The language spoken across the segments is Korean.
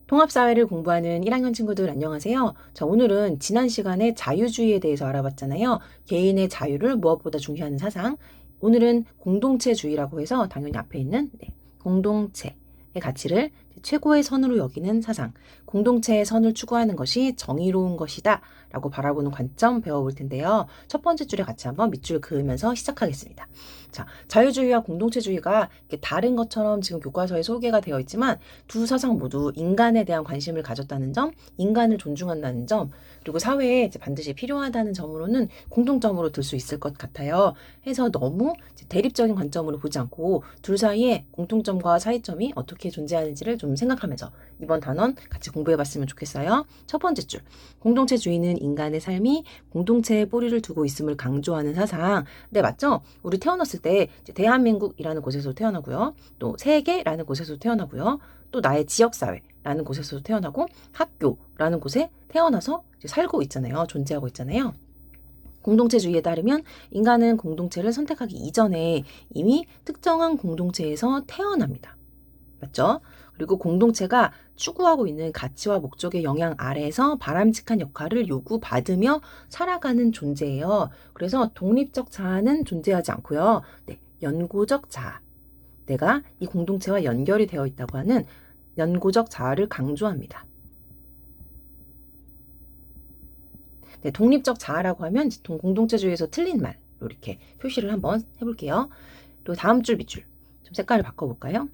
통합사회를 공부하는 1학년 친구들 안녕하세요. 자, 오늘은 지난 시간에 자유주의에 대해서 알아봤잖아요. 개인의 자유를 무엇보다 중시하는 사상. 오늘은 공동체주의라고 해서 당연히 앞에 있는 공동체의 가치를 최고의 선으로 여기는 사상, 공동체의 선을 추구하는 것이 정의로운 것이다 라고 바라보는 관점 배워볼 텐데요. 첫 번째 줄에 같이 한번 밑줄 그으면서 시작하겠습니다. 자, 자유주의와 공동체주의가 다른 것처럼 지금 교과서에 소개가 되어 있지만 두 사상 모두 인간에 대한 관심을 가졌다는 점, 인간을 존중한다는 점, 그리고 사회에 이제 반드시 필요하다는 점으로는 공통점으로 들 수 있을 것 같아요. 해서 너무 대립적인 관점으로 보지 않고 둘 사이에 공통점과 차이점이 어떻게 존재하는지를 좀 생각하면서 이번 단원 같이 공부해봤으면 좋겠어요. 첫 번째 줄, 공동체주의는 인간의 삶이 공동체에 뿌리를 두고 있음을 강조하는 사상. 네, 맞죠? 우리 태어났을 때 대한민국이라는 곳에서 태어나고요. 또 세계라는 곳에서 태어나고요. 또 나의 지역사회라는 곳에서 태어나고 학교라는 곳에 태어나서 살고 있잖아요. 존재하고 있잖아요. 공동체주의에 따르면 인간은 공동체를 선택하기 이전에 이미 특정한 공동체에서 태어납니다. 맞죠? 그리고 공동체가 추구하고 있는 가치와 목적의 영향 아래에서 바람직한 역할을 요구받으며 살아가는 존재예요. 그래서 독립적 자아는 존재하지 않고요. 연고적 자아. 내가 이 공동체와 연결이 되어 있다고 하는 연고적 자아를 강조합니다. 독립적 자아라고 하면 공동체주의에서 틀린 말 이렇게 표시를 한번 해볼게요. 그리고 다음 줄 밑줄 좀 색깔을 바꿔볼까요?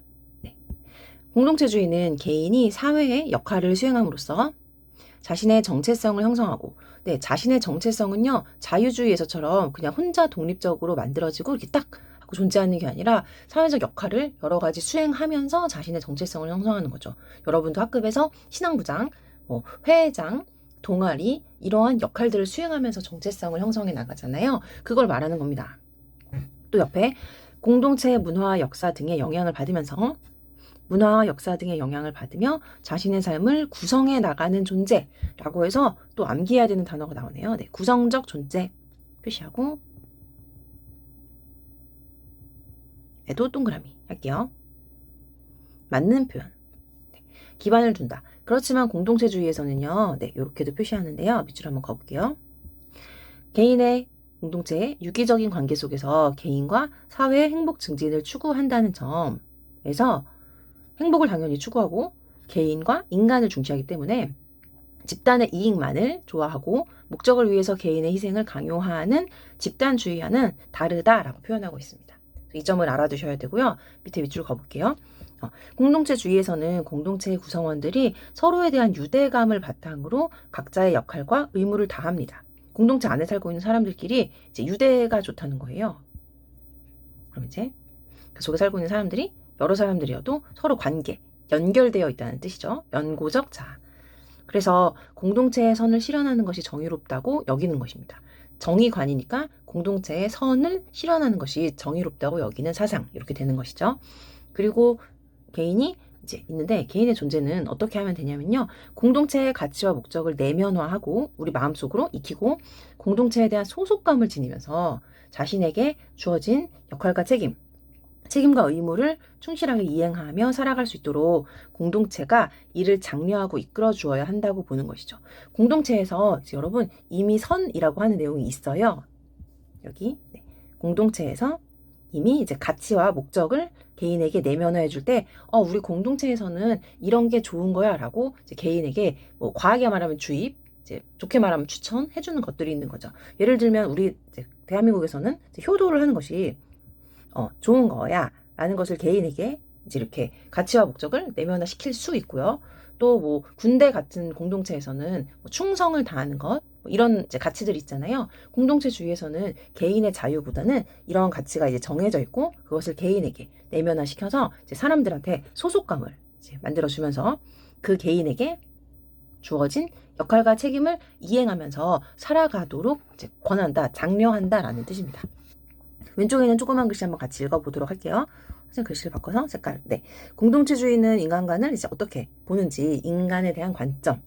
공동체주의는 개인이 사회의 역할을 수행함으로써 자신의 정체성을 형성하고, 자신의 정체성은요, 자유주의에서처럼 그냥 혼자 독립적으로 만들어지고 이렇게 딱 하고 존재하는 게 아니라 사회적 역할을 여러 가지 수행하면서 자신의 정체성을 형성하는 거죠. 여러분도 학급에서 신앙부장, 회장, 동아리 이러한 역할들을 수행하면서 정체성을 형성해 나가잖아요. 그걸 말하는 겁니다. 또 옆에 공동체의 문화와 역사 등의 영향을 받으면서 문화와 역사 등의 영향을 받으며 자신의 삶을 구성해 나가는 존재라고 해서 또 암기해야 되는 단어가 나오네요. 구성적 존재 표시하고 에도 동그라미 할게요. 맞는 표현. 기반을 둔다. 그렇지만 공동체주의에서는요. 이렇게도 표시하는데요. 밑줄 한번 가볼게요. 개인의 공동체의 유기적인 관계 속에서 개인과 사회의 행복 증진을 추구한다는 점에서 행복을 당연히 추구하고 개인과 인간을 중시하기 때문에 집단의 이익만을 좋아하고 목적을 위해서 개인의 희생을 강요하는 집단주의와는 다르다라고 표현하고 있습니다. 이 점을 알아두셔야 되고요. 밑에 밑줄 가볼게요. 공동체주의에서는 공동체의 구성원들이 서로에 대한 유대감을 바탕으로 각자의 역할과 의무를 다합니다. 공동체 안에 살고 있는 사람들끼리 이제 유대가 좋다는 거예요. 그럼 이제 그 속에 살고 있는 사람들이 여러 사람들이어도 서로 관계, 연결되어 있다는 뜻이죠. 연고적 자아. 그래서 공동체의 선을 실현하는 것이 정의롭다고 여기는 것입니다. 정의관이니까 공동체의 선을 실현하는 것이 정의롭다고 여기는 사상 이렇게 되는 것이죠. 그리고 개인이 이제 있는데 개인의 존재는 어떻게 하면 되냐면요. 공동체의 가치와 목적을 내면화하고 우리 마음속으로 익히고 공동체에 대한 소속감을 지니면서 자신에게 주어진 역할과 책임과 의무를 충실하게 이행하며 살아갈 수 있도록 공동체가 이를 장려하고 이끌어 주어야 한다고 보는 것이죠. 공동체에서 여러분 이미 선이라고 하는 내용이 있어요. 여기 공동체에서 이미 이제 가치와 목적을 개인에게 내면화해 줄 때, 우리 공동체에서는 이런 게 좋은 거야 라고 이제 개인에게 과하게 말하면 주입, 이제 좋게 말하면 추천해 주는 것들이 있는 거죠. 예를 들면 우리 이제 대한민국에서는 이제 효도를 하는 것이 좋은 거야 라는 것을 개인에게 이제 이렇게 가치와 목적을 내면화 시킬 수 있고요. 또 군대 같은 공동체에서는 충성을 다하는 것 이런 이제 가치들이 있잖아요. 공동체주의에서는 개인의 자유보다는 이런 가치가 이제 정해져 있고 그것을 개인에게 내면화 시켜서 이제 사람들한테 소속감을 이제 만들어주면서 그 개인에게 주어진 역할과 책임을 이행하면서 살아가도록 이제 권한다, 장려한다라는 뜻입니다. 왼쪽에 있는 조그만 글씨 한번 같이 읽어보도록 할게요. 선생님 글씨를 바꿔서 색깔. 공동체주의는 인간관을 이제 어떻게 보는지 인간에 대한 관점.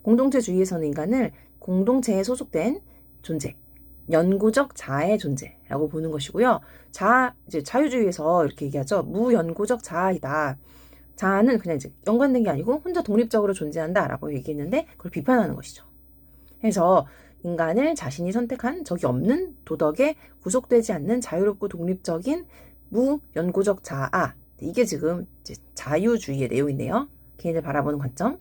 공동체주의에서는 인간을 공동체에 소속된 존재, 연구적 자아의 존재라고 보는 것이고요. 이제 자유주의에서 이렇게 얘기하죠. 무연구적 자아이다. 자아는 그냥 이제 연관된 게 아니고 혼자 독립적으로 존재한다라고 얘기했는데 그걸 비판하는 것이죠. 그래서 인간을 자신이 선택한 적이 없는 도덕에 구속되지 않는 자유롭고 독립적인 무연고적 자아. 이게 지금 이제 자유주의의 내용인데요. 개인을 바라보는 관점.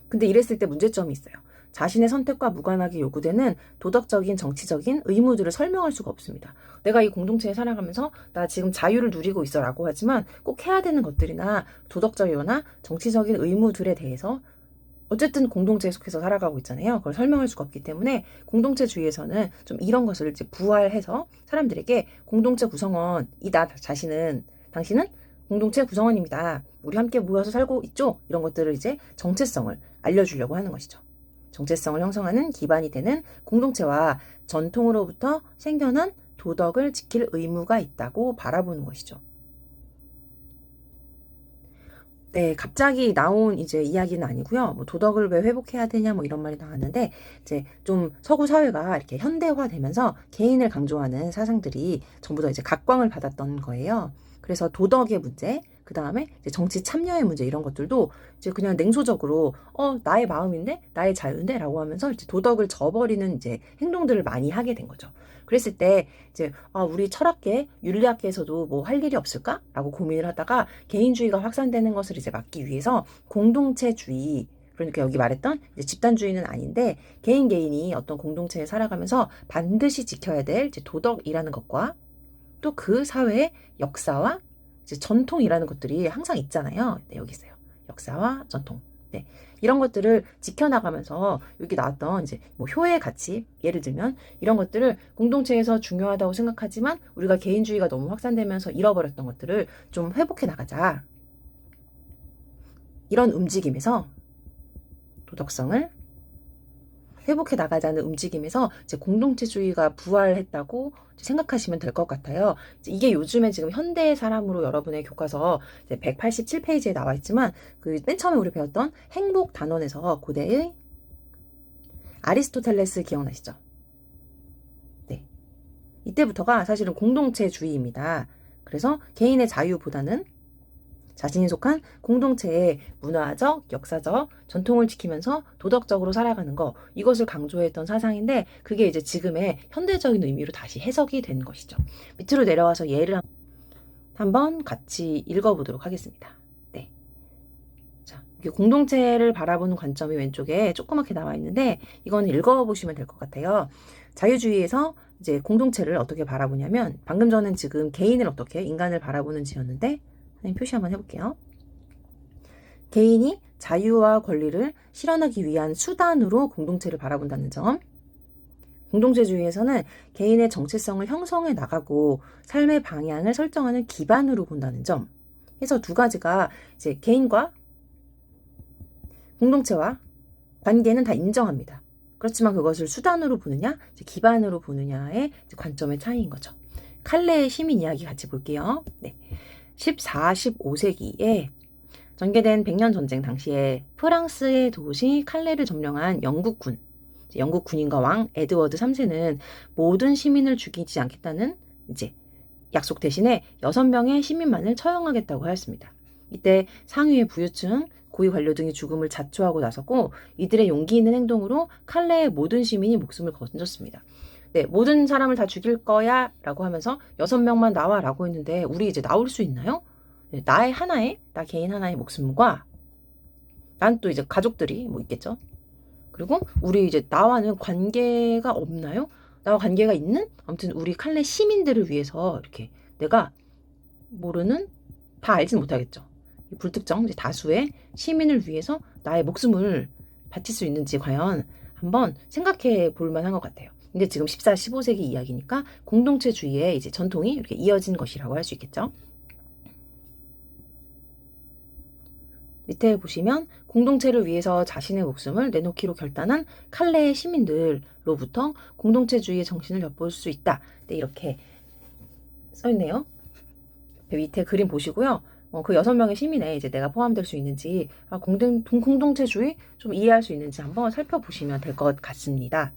근데 이랬을 때 문제점이 있어요. 자신의 선택과 무관하게 요구되는 도덕적인 정치적인 의무들을 설명할 수가 없습니다. 내가 이 공동체에 살아가면서 나 지금 자유를 누리고 있어 라고 하지만 꼭 해야 되는 것들이나 도덕적이거나 정치적인 의무들에 대해서 어쨌든 공동체에 속해서 살아가고 있잖아요. 그걸 설명할 수가 없기 때문에 공동체주의에서는 좀 이런 것을 이제 부활해서 사람들에게 공동체 구성원, 나 자신은, 당신은 공동체 구성원입니다. 우리 함께 모여서 살고 있죠? 이런 것들을 이제 정체성을 알려주려고 하는 것이죠. 정체성을 형성하는 기반이 되는 공동체와 전통으로부터 생겨난 도덕을 지킬 의무가 있다고 바라보는 것이죠. 네, 갑자기 나온 이제 이야기는 아니고요. 뭐 도덕을 왜 회복해야 되냐 뭐 이런 말이 나왔는데 이제 좀 서구 사회가 이렇게 현대화되면서 개인을 강조하는 사상들이 전부 다 이제 각광을 받았던 거예요. 그래서 도덕의 문제, 그 다음에 정치 참여의 문제 이런 것들도 이제 그냥 냉소적으로 나의 마음인데 나의 자유인데라고 하면서 이제 도덕을 저버리는 이제 행동들을 많이 하게 된 거죠. 그랬을 때 이제 우리 철학계, 윤리학계에서도 뭐 할 일이 없을까라고 고민을 하다가 개인주의가 확산되는 것을 이제 막기 위해서 공동체주의, 그러니까 여기 말했던 이제 집단주의는 아닌데 개인이 어떤 공동체에 살아가면서 반드시 지켜야 될 이제 도덕이라는 것과 또 그 사회의 역사와 이제 전통이라는 것들이 항상 있잖아요. 네, 여기 있어요. 역사와 전통. 네. 이런 것들을 지켜나가면서 여기 나왔던 이제 뭐 효의 가치, 예를 들면 이런 것들을 공동체에서 중요하다고 생각하지만 우리가 개인주의가 너무 확산되면서 잃어버렸던 것들을 좀 회복해 나가자. 이런 움직임에서 도덕성을 회복해 나가자는 움직임에서 이제 공동체주의가 부활했다고 생각하시면 될 것 같아요. 이게 요즘에 지금 현대 사람으로 여러분의 교과서 187페이지에 나와 있지만 그 맨 처음에 우리 배웠던 행복 단원에서 고대의 아리스토텔레스 기억나시죠? 네. 이때부터가 사실은 공동체주의입니다. 그래서 개인의 자유보다는 자신이 속한 공동체의 문화적, 역사적 전통을 지키면서 도덕적으로 살아가는 거, 이것을 강조했던 사상인데 그게 이제 지금의 현대적인 의미로 다시 해석이 된 것이죠. 밑으로 내려와서 예를 한번 같이 읽어보도록 하겠습니다. 네. 자, 이게 공동체를 바라보는 관점이 왼쪽에 조그맣게 나와 있는데 이건 읽어보시면 될 것 같아요. 자유주의에서 이제 공동체를 어떻게 바라보냐면 방금 전엔 지금 개인을 어떻게 인간을 바라보는지였는데 표시 한번 해볼게요. 개인이 자유와 권리를 실현하기 위한 수단으로 공동체를 바라본다는 점. 공동체주의에서는 개인의 정체성을 형성해 나가고 삶의 방향을 설정하는 기반으로 본다는 점. 해서 두 가지가 이제 개인과 공동체와 관계는 다 인정합니다. 그렇지만 그것을 수단으로 보느냐, 기반으로 보느냐의 관점의 차이인 거죠. 칼레의 시민 이야기 같이 볼게요. 네. 14, 15세기에 전개된 100년 전쟁 당시에 프랑스의 도시 칼레를 점령한 영국 군인과 왕 에드워드 3세는 모든 시민을 죽이지 않겠다는 이제 약속 대신에 6명의 시민만을 처형하겠다고 하였습니다. 이때 상위의 부유층, 고위 관료 등이 죽음을 자초하고 나섰고 이들의 용기 있는 행동으로 칼레의 모든 시민이 목숨을 건졌습니다. 네, 모든 사람을 다 죽일 거야 라고 하면서 6명만 나와 라고 했는데 우리 이제 나올 수 있나요? 네, 나 개인 하나의 목숨과 난 또 이제 가족들이 뭐 있겠죠. 그리고 우리 이제 나와는 관계가 없나요? 나와 관계가 있는? 아무튼 우리 칼레 시민들을 위해서 이렇게 내가 모르는, 다 알진 못하겠죠. 불특정 다수의 시민을 위해서 나의 목숨을 바칠 수 있는지 과연 한번 생각해 볼 만한 것 같아요. 근데 지금 14, 15세기 이야기니까 공동체주의의 이제 전통이 이렇게 이어진 것이라고 할 수 있겠죠. 밑에 보시면 공동체를 위해서 자신의 목숨을 내놓기로 결단한 칼레의 시민들로부터 공동체주의의 정신을 엿볼 수 있다. 네, 이렇게 써있네요. 밑에 그림 보시고요. 그 6명의 시민에 이제 내가 포함될 수 있는지, 공동체주의 좀 이해할 수 있는지 한번 살펴보시면 될 것 같습니다.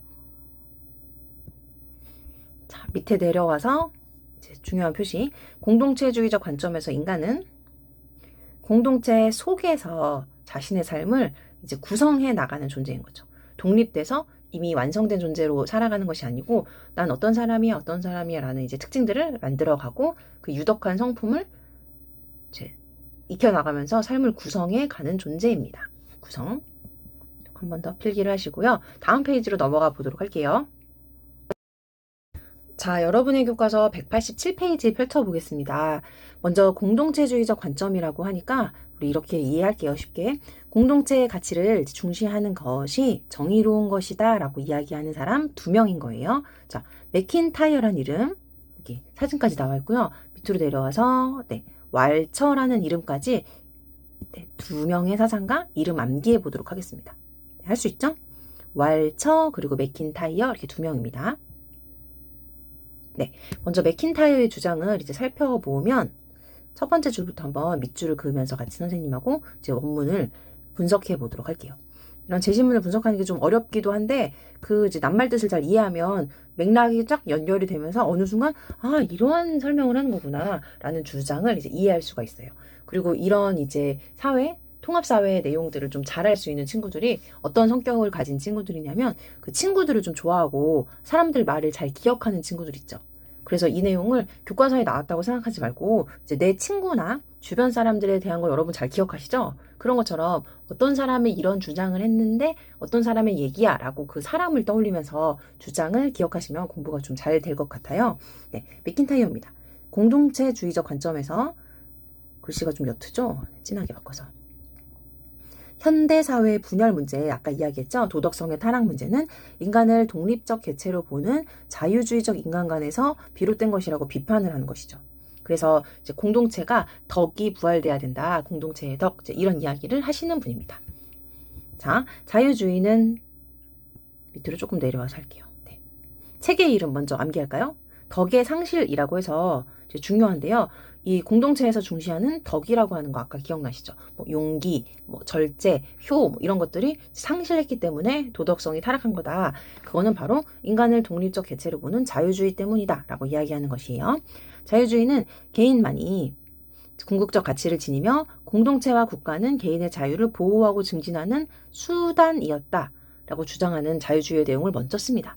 자, 밑에 내려와서 이제 중요한 표시. 공동체주의적 관점에서 인간은 공동체 속에서 자신의 삶을 이제 구성해 나가는 존재인 거죠. 독립돼서 이미 완성된 존재로 살아가는 것이 아니고 난 어떤 사람이야 어떤 사람이야 라는 이제 특징들을 만들어가고 그 유덕한 성품을 이제 익혀나가면서 삶을 구성해 가는 존재입니다. 구성. 한 번 더 필기를 하시고요. 다음 페이지로 넘어가 보도록 할게요. 자, 여러분의 교과서 187페이지 펼쳐보겠습니다. 먼저 공동체주의적 관점이라고 하니까 우리 이렇게 이해할게요. 쉽게. 공동체의 가치를 중시하는 것이 정의로운 것이다 라고 이야기하는 사람 2명인 거예요. 자, 맥킨타이어란 이름, 여기 사진까지 나와 있고요. 밑으로 내려와서 왈처라는 이름까지 2명의 사상가 이름 암기해 보도록 하겠습니다. 할 수 있죠? 왈처 그리고 맥킨타이어 이렇게 2명입니다. 네, 먼저 맥킨타이어의 주장을 이제 살펴보면 첫 번째 줄부터 한번 밑줄을 그으면서 같이 선생님하고 이제 원문을 분석해 보도록 할게요. 이런 제시문을 분석하는 게 좀 어렵기도 한데 그 이제 낱말 뜻을 잘 이해하면 맥락이 쫙 연결이 되면서 어느 순간 이러한 설명을 하는 거구나 라는 주장을 이제 이해할 수가 있어요. 그리고 이런 이제 통합사회의 내용들을 좀 잘할 수 있는 친구들이 어떤 성격을 가진 친구들이냐면 그 친구들을 좀 좋아하고 사람들 말을 잘 기억하는 친구들 있죠. 그래서 이 내용을 교과서에 나왔다고 생각하지 말고 이제 내 친구나 주변 사람들에 대한 거 여러분 잘 기억하시죠? 그런 것처럼 어떤 사람이 이런 주장을 했는데 어떤 사람의 얘기야 라고 그 사람을 떠올리면서 주장을 기억하시면 공부가 좀 잘 될 것 같아요. 네, 맥킨타이어입니다. 공동체주의적 관점에서 글씨가 좀 옅죠? 진하게 바꿔서. 현대사회의 분열 문제, 아까 이야기했죠? 도덕성의 타락 문제는 인간을 독립적 개체로 보는 자유주의적 인간관에서 비롯된 것이라고 비판을 하는 것이죠. 그래서 이제 공동체가 덕이 부활돼야 된다. 공동체의 덕, 이제 이런 이야기를 하시는 분입니다. 자, 자유주의는 밑으로 조금 내려와서 할게요. 네. 책의 이름 먼저 암기할까요? 덕의 상실이라고 해서 중요한데요. 이 공동체에서 중시하는 덕이라고 하는 거 아까 기억나시죠? 뭐 용기, 뭐 절제, 효 이런 것들이 상실했기 때문에 도덕성이 타락한 거다. 그거는 바로 인간을 독립적 개체로 보는 자유주의 때문이다 라고 이야기하는 것이에요. 자유주의는 개인만이 궁극적 가치를 지니며 공동체와 국가는 개인의 자유를 보호하고 증진하는 수단이었다 라고 주장하는 자유주의의 내용을 먼저 씁니다.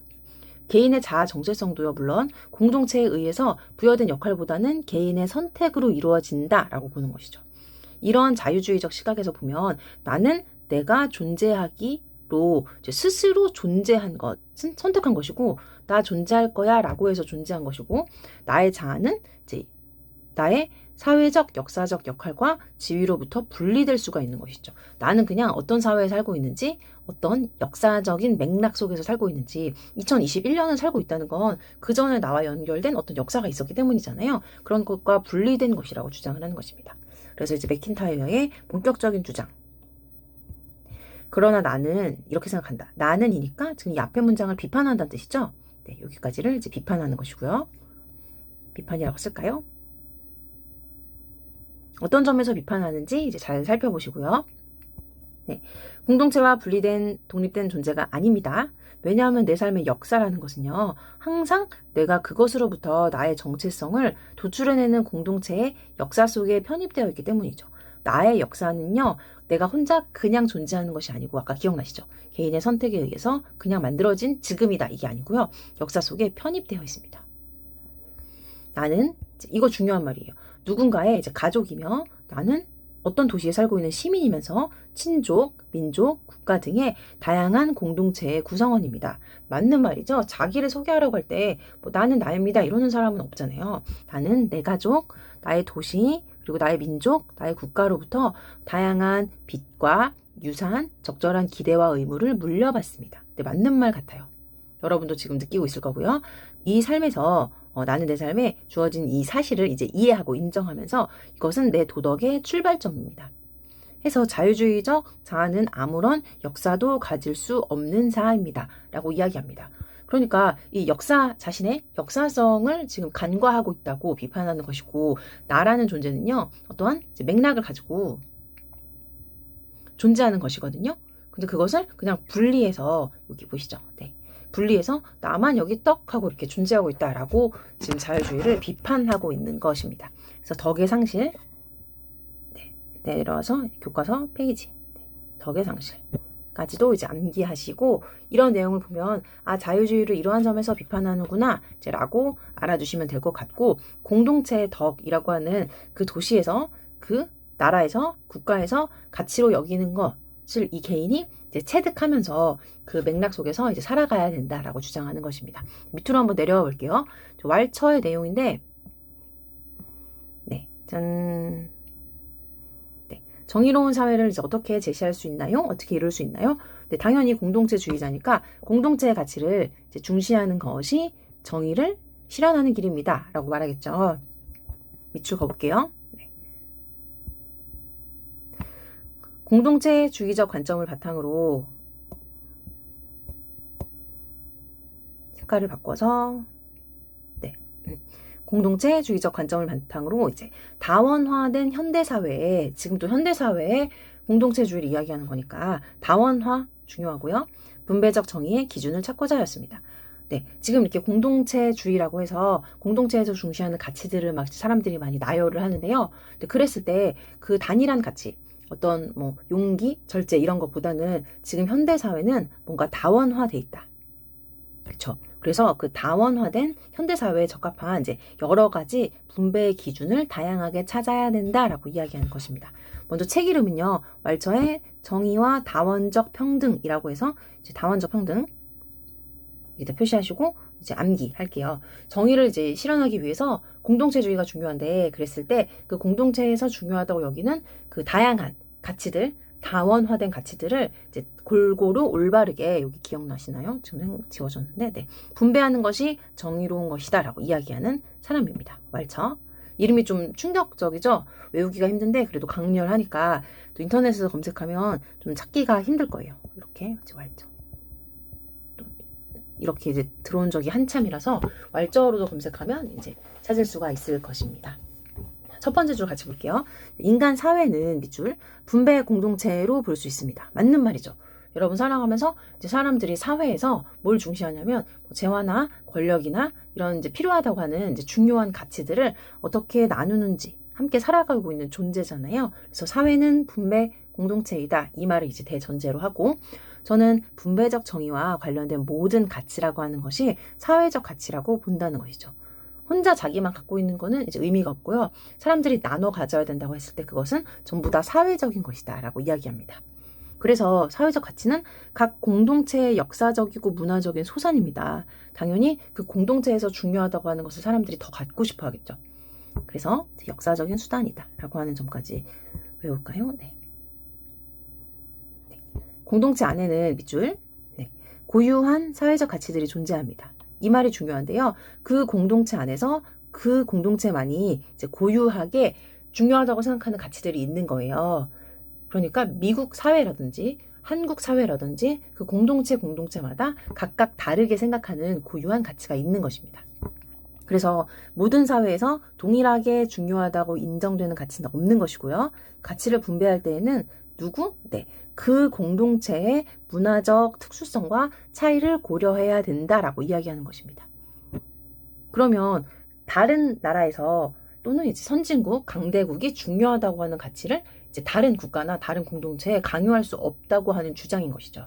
개인의 자아 정체성도요, 물론 공동체에 의해서 부여된 역할보다는 개인의 선택으로 이루어진다라고 보는 것이죠. 이런 자유주의적 시각에서 보면 나는 내가 존재하기로 스스로 존재한 것은 선택한 것이고 나 존재할 거야 라고 해서 존재한 것이고 나의 자아는 이제 나의 사회적, 역사적 역할과 지위로부터 분리될 수가 있는 것이죠. 나는 그냥 어떤 사회에 살고 있는지, 어떤 역사적인 맥락 속에서 살고 있는지, 2021년을 살고 있다는 건 그 전에 나와 연결된 어떤 역사가 있었기 때문이잖아요. 그런 것과 분리된 것이라고 주장을 하는 것입니다. 그래서 이제 맥킨타이어의 본격적인 주장. 그러나 나는 이렇게 생각한다. 나는이니까 지금 이 앞에 문장을 비판한다는 뜻이죠. 네, 여기까지를 이제 비판하는 것이고요. 비판이라고 쓸까요? 어떤 점에서 비판하는지 이제 잘 살펴보시고요. 네, 공동체와 분리된 독립된 존재가 아닙니다. 왜냐하면 내 삶의 역사라는 것은요. 항상 내가 그것으로부터 나의 정체성을 도출해내는 공동체의 역사 속에 편입되어 있기 때문이죠. 나의 역사는요. 내가 혼자 그냥 존재하는 것이 아니고 아까 기억나시죠? 개인의 선택에 의해서 그냥 만들어진 지금이다. 이게 아니고요. 역사 속에 편입되어 있습니다. 나는 이거 중요한 말이에요. 누군가의 이제 가족이며 나는 어떤 도시에 살고 있는 시민이면서 친족, 민족, 국가 등의 다양한 공동체의 구성원입니다. 맞는 말이죠. 자기를 소개하려고 할 때 뭐 나는 나입니다 이러는 사람은 없잖아요. 나는 내 가족, 나의 도시, 그리고 나의 민족, 나의 국가로부터 다양한 빚과 유산, 적절한 기대와 의무를 물려받습니다. 네, 맞는 말 같아요. 여러분도 지금 느끼고 있을 거고요. 이 삶에서 나는 내 삶에 주어진 이 사실을 이제 이해하고 인정하면서 이것은 내 도덕의 출발점입니다. 해서 자유주의적 자아는 아무런 역사도 가질 수 없는 자아입니다. 라고 이야기합니다. 그러니까 이 자신의 역사성을 지금 간과하고 있다고 비판하는 것이고 나라는 존재는요. 어떠한 맥락을 가지고 존재하는 것이거든요. 근데 그것을 그냥 분리해서 여기 보시죠. 네. 분리해서 나만 여기 떡하고 이렇게 존재하고 있다라고 지금 자유주의를 비판하고 있는 것입니다. 그래서 덕의 상실, 내려와서 교과서 페이지 덕의 상실까지도 이제 암기하시고 이런 내용을 보면 아 자유주의를 이러한 점에서 비판하는구나 이제 라고 알아주시면 될 것 같고 공동체의 덕이라고 하는 그 도시에서 그 나라에서 국가에서 가치로 여기는 것을 이 개인이 이제 체득하면서 그 맥락 속에서 이제 살아가야 된다라고 주장하는 것입니다. 밑으로 한번 내려와 볼게요. 왈처의 내용인데 네, 짠. 네, 정의로운 사회를 이제 어떻게 제시할 수 있나요? 어떻게 이룰 수 있나요? 네, 당연히 공동체주의자니까 공동체의 가치를 이제 중시하는 것이 정의를 실현하는 길입니다. 라고 말하겠죠. 밑줄 그어볼게요. 네. 공동체주의적 관점을 바탕으로 색깔을 바꿔서 네. 공동체주의적 관점을 바탕으로 이제 다원화된 현대사회에 지금 또 현대사회에 공동체주의를 이야기하는 거니까 다원화 중요하고요. 분배적 정의의 기준을 찾고자 하였습니다. 네, 지금 이렇게 공동체주의라고 해서 공동체에서 중시하는 가치들을 막 사람들이 많이 나열을 하는데요. 그랬을 때 그 단일한 가치, 어떤 뭐 용기, 절제 이런 것보다는 지금 현대사회는 뭔가 다원화돼 있다. 그렇죠. 그래서 그 다원화된 현대사회에 적합한 이제 여러 가지 분배의 기준을 다양하게 찾아야 된다라고 이야기하는 것입니다. 먼저 책 이름은요. 왈처의 정의와 다원적 평등이라고 해서 이제 다원적 평등 여기다 표시하시고 이제 암기할게요. 정의를 이제 실현하기 위해서 공동체주의가 중요한데 그랬을 때 그 공동체에서 중요하다고 여기는 그 다양한 가치들 다원화된 가치들을 이제 골고루 올바르게 여기 기억나시나요? 지금 지워졌는데 네. 분배하는 것이 정의로운 것이다 라고 이야기하는 사람입니다. 왈처. 이름이 좀 충격적이죠? 외우기가 힘든데 그래도 강렬하니까 또 인터넷에서 검색하면 좀 찾기가 힘들 거예요. 이렇게 왈처. 이렇게 이제 들어온 적이 한참이라서 왈저로도 검색하면 이제 찾을 수가 있을 것입니다. 첫 번째 줄 같이 볼게요. 인간 사회는 밑줄 분배 공동체로 볼 수 있습니다. 맞는 말이죠. 여러분 살아가면서 이제 사람들이 사회에서 뭘 중시하냐면 재화나 권력이나 이런 이제 필요하다고 하는 이제 중요한 가치들을 어떻게 나누는지 함께 살아가고 있는 존재잖아요. 그래서 사회는 분배 공동체이다. 이 말을 이제 대전제로 하고 저는 분배적 정의와 관련된 모든 가치라고 하는 것이 사회적 가치라고 본다는 것이죠. 혼자 자기만 갖고 있는 거는 이제 의미가 없고요. 사람들이 나눠 가져야 된다고 했을 때 그것은 전부 다 사회적인 것이다 라고 이야기합니다. 그래서 사회적 가치는 각 공동체의 역사적이고 문화적인 소산입니다. 당연히 그 공동체에서 중요하다고 하는 것을 사람들이 더 갖고 싶어 하겠죠. 그래서 역사적인 수단이다 라고 하는 점까지 외울까요? 네. 공동체 안에는 밑줄 네. 고유한 사회적 가치들이 존재합니다. 이 말이 중요한데요. 그 공동체 안에서 그 공동체만이 이제 고유하게 중요하다고 생각하는 가치들이 있는 거예요. 그러니까 미국 사회라든지 한국 사회라든지 그 공동체마다 각각 다르게 생각하는 고유한 가치가 있는 것입니다. 그래서 모든 사회에서 동일하게 중요하다고 인정되는 가치는 없는 것이고요. 가치를 분배할 때에는 누구? 네. 그 공동체의 문화적 특수성과 차이를 고려해야 된다라고 이야기하는 것입니다. 그러면 다른 나라에서 또는 이제 선진국, 강대국이 중요하다고 하는 가치를 이제 다른 국가나 다른 공동체에 강요할 수 없다고 하는 주장인 것이죠.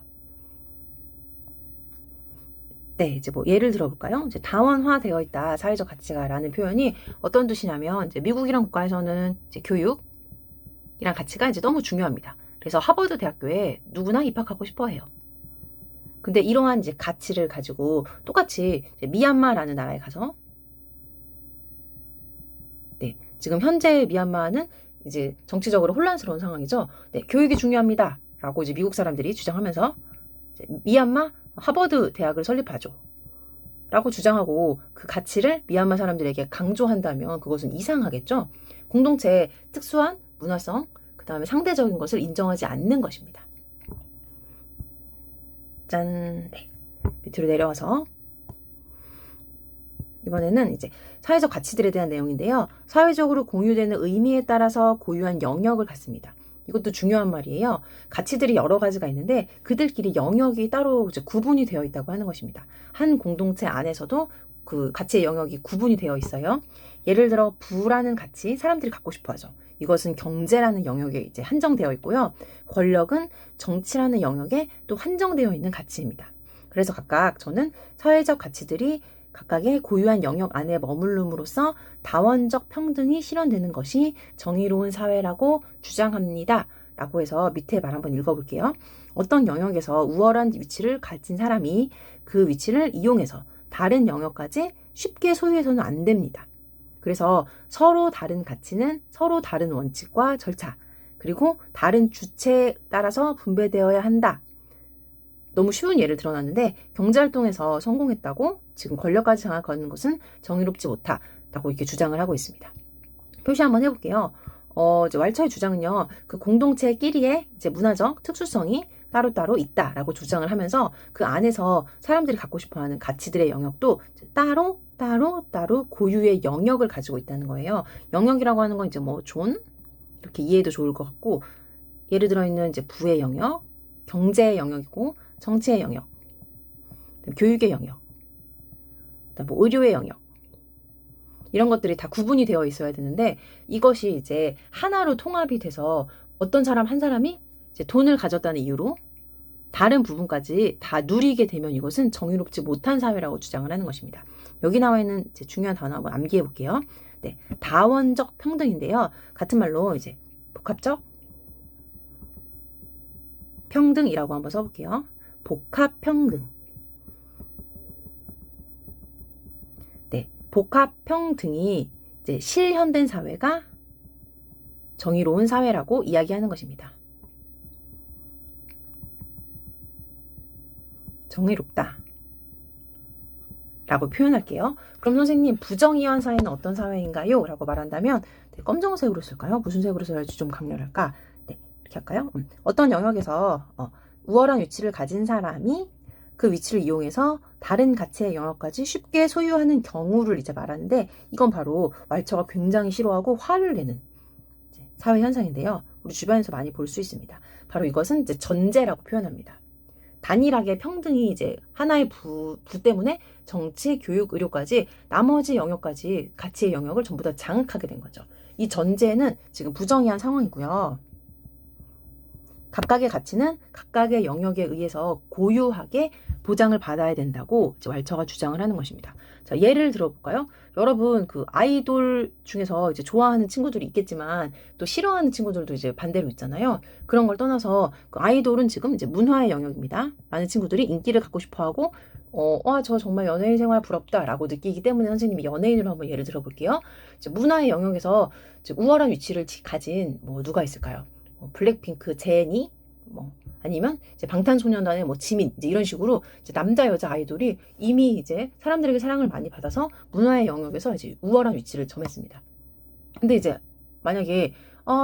네, 이제 뭐 예를 들어볼까요? 이제 다원화되어 있다 사회적 가치가라는 표현이 어떤 뜻이냐면 이제 미국이란 국가에서는 이제 교육이란 가치가 이제 너무 중요합니다. 그래서 하버드 대학교에 누구나 입학하고 싶어 해요. 근데 이러한 이제 가치를 가지고 똑같이 이제 미얀마라는 나라에 가서 네, 지금 현재 미얀마는 이제 정치적으로 혼란스러운 상황이죠. 네, 교육이 중요합니다. 라고 이제 미국 사람들이 주장하면서 이제 미얀마 하버드 대학을 설립하죠. 라고 주장하고 그 가치를 미얀마 사람들에게 강조한다면 그것은 이상하겠죠. 공동체의 특수한 문화성 그 다음에 상대적인 것을 인정하지 않는 것입니다. 짠. 네. 밑으로 내려와서 이번에는 이제 사회적 가치들에 대한 내용인데요. 사회적으로 공유되는 의미에 따라서 고유한 영역을 갖습니다. 이것도 중요한 말이에요. 가치들이 여러 가지가 있는데 그들끼리 영역이 따로 이제 구분이 되어 있다고 하는 것입니다. 한 공동체 안에서도 그 가치의 영역이 구분이 되어 있어요. 예를 들어 부라는 가치 사람들이 갖고 싶어 하죠. 이것은 경제라는 영역에 이제 한정되어 있고요. 권력은 정치라는 영역에 또 한정되어 있는 가치입니다. 그래서 각각 저는 사회적 가치들이 각각의 고유한 영역 안에 머무름으로써 다원적 평등이 실현되는 것이 정의로운 사회라고 주장합니다. 라고 해서 밑에 말 한번 읽어볼게요. 어떤 영역에서 우월한 위치를 가진 사람이 그 위치를 이용해서 다른 영역까지 쉽게 소유해서는 안 됩니다. 그래서 서로 다른 가치는 서로 다른 원칙과 절차, 그리고 다른 주체에 따라서 분배되어야 한다. 너무 쉬운 예를 들어놨는데 경제활동에서 성공했다고 지금 권력까지 장악하는 것은 정의롭지 못하다고 이렇게 주장을 하고 있습니다. 표시 한번 해볼게요. 이제 왈처의 주장은요, 그 공동체끼리의 이제 문화적 특수성이 따로따로 있다라고 주장을 하면서 그 안에서 사람들이 갖고 싶어하는 가치들의 영역도 따로 고유의 영역을 가지고 있다는 거예요. 영역이라고 하는 건 이제 뭐 존 이렇게 이해도 좋을 것 같고, 예를 들어 있는 이제 부의 영역, 경제의 영역이고, 정치의 영역, 교육의 영역, 뭐 의료의 영역, 이런 것들이 다 구분이 되어 있어야 되는데 이것이 이제 하나로 통합이 돼서 어떤 사람 한 사람이 이제 돈을 가졌다는 이유로 다른 부분까지 다 누리게 되면 이것은 정의롭지 못한 사회라고 주장을 하는 것입니다. 여기 나와 있는 이제 중요한 단어 한번 암기해 볼게요. 네, 다원적 평등인데요. 같은 말로 이제 복합적 평등이라고 한번 써볼게요. 복합 평등. 네, 복합 평등이 이제 실현된 사회가 정의로운 사회라고 이야기하는 것입니다. 정의롭다 라고 표현할게요. 그럼 선생님, 부정의한 사회는 어떤 사회인가요? 라고 말한다면 네, 검정색으로 쓸까요? 무슨 색으로 써야지 좀 강렬할까? 네, 이렇게 할까요? 어떤 영역에서 우월한 위치를 가진 사람이 그 위치를 이용해서 다른 가치의 영역까지 쉽게 소유하는 경우를 이제 말하는데, 이건 바로 왈처가 굉장히 싫어하고 화를 내는 사회 현상인데요. 우리 주변에서 많이 볼 수 있습니다. 바로 이것은 이제 전제라고 표현합니다. 단일하게 평등이 이제 하나의 부 때문에 정치, 교육, 의료까지 나머지 영역까지 가치의 영역을 전부 다 장악하게 된 거죠. 이 전제는 지금 부정의한 상황이고요. 각각의 가치는 각각의 영역에 의해서 고유하게 보장을 받아야 된다고 이제 왈처가 주장을 하는 것입니다. 자, 예를 들어볼까요? 여러분, 그 아이돌 중에서 이제 좋아하는 친구들이 있겠지만 또 싫어하는 친구들도 이제 반대로 있잖아요. 그런 걸 떠나서 그 아이돌은 지금 이제 문화의 영역입니다. 많은 친구들이 인기를 갖고 싶어하고 저 정말 연예인 생활 부럽다라고 느끼기 때문에 선생님이 연예인으로 한번 예를 들어볼게요. 이제 문화의 영역에서 이제 우월한 위치를 가진 뭐 누가 있을까요? 블랙핑크 제니, 뭐 아니면 이제 방탄소년단의 뭐 지민, 이제 이런 식으로 이제 남자 여자 아이돌이 이미 이제 사람들에게 사랑을 많이 받아서 문화의 영역에서 이제 우월한 위치를 점했습니다. 근데 이제 만약에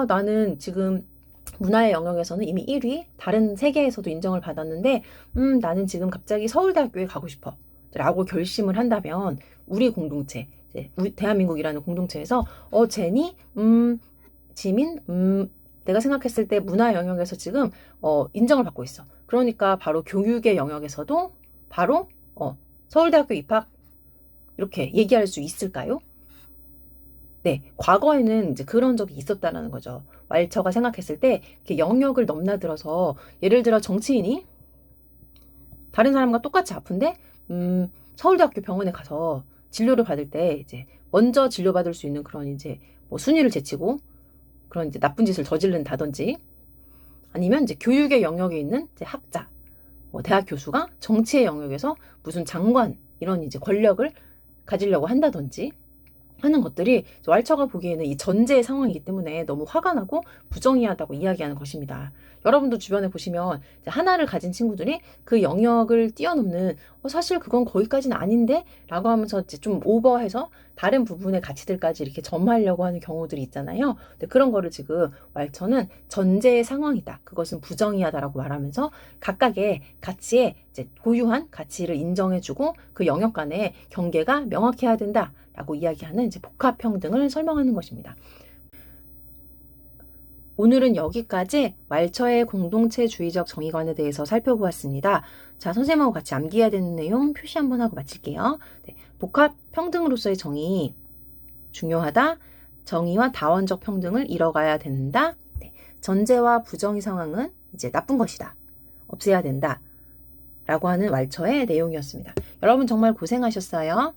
나는 지금 문화의 영역에서는 이미 1위, 다른 세계에서도 인정을 받았는데 나는 지금 갑자기 서울대학교에 가고 싶어 라고 결심을 한다면 우리 공동체, 이제 우리 대한민국이라는 공동체에서 제니, 지민, 내가 생각했을 때 문화 영역에서 지금 인정을 받고 있어. 그러니까 바로 교육의 영역에서도 바로 서울대학교 입학 이렇게 얘기할 수 있을까요? 네, 과거에는 이제 그런 적이 있었다라는 거죠. 왈처가 생각했을 때 이렇게 영역을 넘나들어서 예를 들어 정치인이 다른 사람과 똑같이 아픈데 서울대학교 병원에 가서 진료를 받을 때 이제 먼저 진료받을 수 있는 그런 이제 뭐 순위를 제치고 그런 이제 나쁜 짓을 저지른다든지 아니면 이제 교육의 영역에 있는 이제 학자, 뭐 대학 교수가 정치의 영역에서 무슨 장관 이런 이제 권력을 가지려고 한다든지 하는 것들이 왈처가 보기에는 이 전제의 상황이기 때문에 너무 화가 나고 부정의하다고 이야기하는 것입니다. 여러분도 주변에 보시면 하나를 가진 친구들이 그 영역을 뛰어넘는 사실 그건 거기까지는 아닌데 라고 하면서 이제 좀 오버해서 다른 부분의 가치들까지 이렇게 점하려고 하는 경우들이 있잖아요. 근데 그런 거를 지금 왈처는 전제의 상황이다. 그것은 부정의하다라고 말하면서 각각의 가치에 이제 고유한 가치를 인정해주고 그 영역 간의 경계가 명확해야 된다. 라고 이야기하는 이제 복합평등을 설명하는 것입니다. 오늘은 여기까지 왈처의 공동체주의적 정의관에 대해서 살펴보았습니다. 자, 선생님하고 같이 암기해야 되는 내용 표시 한번 하고 마칠게요. 네, 복합평등으로서의 정의 중요하다. 정의와 다원적 평등을 이뤄가야 된다. 네. 전제와 부정의 상황은 이제 나쁜 것이다. 없애야 된다. 라고 하는 왈처의 내용이었습니다. 여러분 정말 고생하셨어요.